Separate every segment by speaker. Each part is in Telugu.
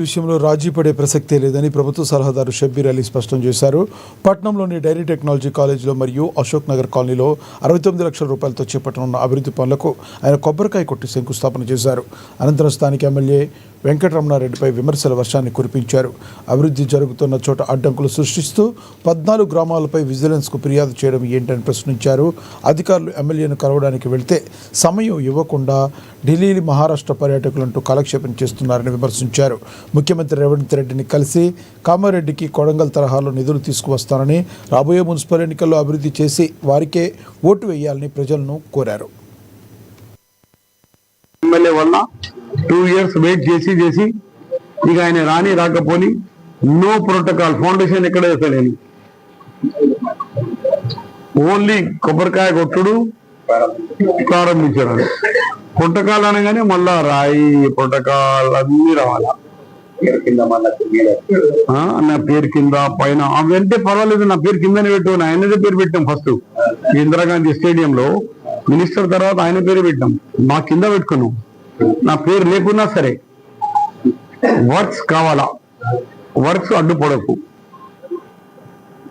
Speaker 1: విషయంలో రాజీ పడే ప్రసక్తే లేదని ప్రభుత్వ సలహాదారు షబ్బీర్ అలీ స్పష్టం చేశారు. పట్నంలోని డైరీ టెక్నాలజీ కాలేజీలో మరియు అశోక్ నగర్ కాలనీలో 69 లక్షల రూపాయలతో చేపట్టనున్న అభివృద్ధి పనులకు ఆయన కొబ్బరికాయ కొట్టి శంకుస్థాపన చేశారు. అనంతరం స్థానిక ఎమ్మెల్యే వెంకటరమణారెడ్డిపై విమర్శల వర్షాన్ని కురిపించారు. అభివృద్ధి జరుగుతున్న చోట అడ్డంకులు సృష్టిస్తూ 14 గ్రామాలపై విజిలెన్స్కు ఫిర్యాదు చేయడం ఏంటని ప్రశ్నించారు. అధికారులు ఎమ్మెల్యేను కలవడానికి వెళ్తే సమయం ఇవ్వకుండా ఢిల్లీ, మహారాష్ట్ర పర్యాటకులంటూ కాలక్షేపం చేస్తున్నారని విమర్శించారు. ముఖ్యమంత్రి రేవంత్ రెడ్డిని కలిసి కామారెడ్డికి కొడంగల్ తరహాలో నిధులు తీసుకువస్తానని, రాబోయే మున్సిపల్ ఎన్నికల్లో అభివృద్ధి చేసి వారికే ఓటు వేయాలని ప్రజలను కోరారు.
Speaker 2: ఎమ్మెల్యే వల్ల 2 years వెయిట్ చేసి ఇక ఆయన రాకపోని నో ప్రోటోకాల్ ఫౌండేషన్ ఎక్కడ వేసలేను, ఓన్లీ కొబ్బరికాయ కొట్టుడు ప్రారంభించారు. ప్రోటోకాల్ అనగానే మళ్ళా రాయి ప్రోటోకాల్ అన్ని రావాలా, నా పేరు కింద పైన అవంటే పర్వాలేదు, నా పేరు కిందనే పెట్టు, ఆయనదే పేరు పెట్టాం. ఫస్ట్ ఇందిరాగాంధీ స్టేడియంలో మినిస్టర్ తర్వాత ఆయన పేరు పెట్టాం, మా కింద పెట్టుకున్నాం. నా పేరు లేకున్నా సరే వర్క్స్ కావాలా, వర్క్స్ అడ్డుపడకు.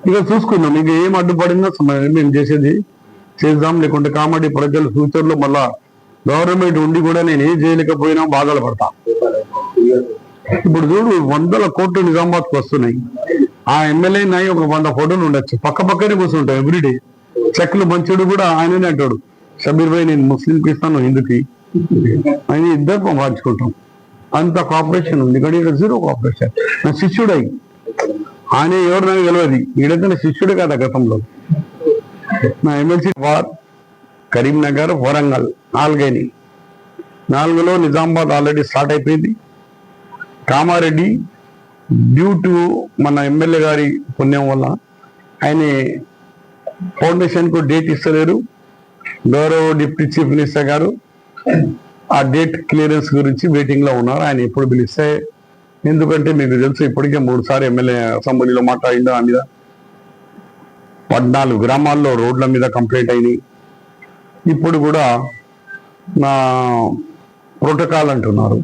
Speaker 2: ఇక చూసుకుందాం, ఇక ఏం అడ్డుపడిందో మేము చేసేది చేద్దాం. లేకుంటే కామెడీ ప్రజలు ఫ్యూచర్ లో మళ్ళా గవర్నమెంట్ ఉండి కూడా నేను ఏం చేయలేకపోయినా బాధలు పడతా. ఇప్పుడు చూడు 100 కోట్లు నిజామాబాద్కి వస్తున్నాయి. ఆ ఎమ్మెల్యే నాయి ఒక 100 ఫోటోలు ఉండొచ్చు, పక్కనే కూర్చుంటాయి ఎవ్రీడే. చెక్లు మంచుడు కూడా ఆయననే అంటాడు, షబీర్ భాయ్ నేను ముస్లింకి ఇస్తాను, హిందూకి ఆయన ఇద్దరు పంపించుకుంటాం. అంత కోఆపరేషన్ ఉంది. కానీ ఇక్కడ 0 కోఆపరేషన్. నా శిష్యుడై ఆయన ఎవరు నాకు తెలియదు, ఈడైతే నా శిష్యుడే కదా. గతంలో నా ఎమ్మెల్సీ కరీంనగర్, వరంగల్ 4లో నిజామాబాద్ ఆల్రెడీ స్టార్ట్ అయిపోయింది. కామారెడ్డి డ్యూ టు మన ఎమ్మెల్యే గారి పుణ్యం వల్ల ఆయన ఫౌండేషన్ కు డేట్ ఇస్తలేరు. గౌరవ డిప్యూటీ చీఫ్ మినిస్టర్ గారు ఆ డేట్ క్లియరెన్స్ గురించి వెయిటింగ్ లో ఉన్నారు. ఆయన ఎప్పుడు పిలిస్తే, ఎందుకంటే మీకు తెలుసు ఇప్పటికే 3 సార్లు ఎమ్మెల్యే అసెంబ్లీలో మాట్లాడిందో ఆ మీద 14 గ్రామాల్లో రోడ్ల మీద కంప్లైంట్ అయినాయి. ఇప్పుడు కూడా నా ప్రోటోకాల్ అంటున్నారు.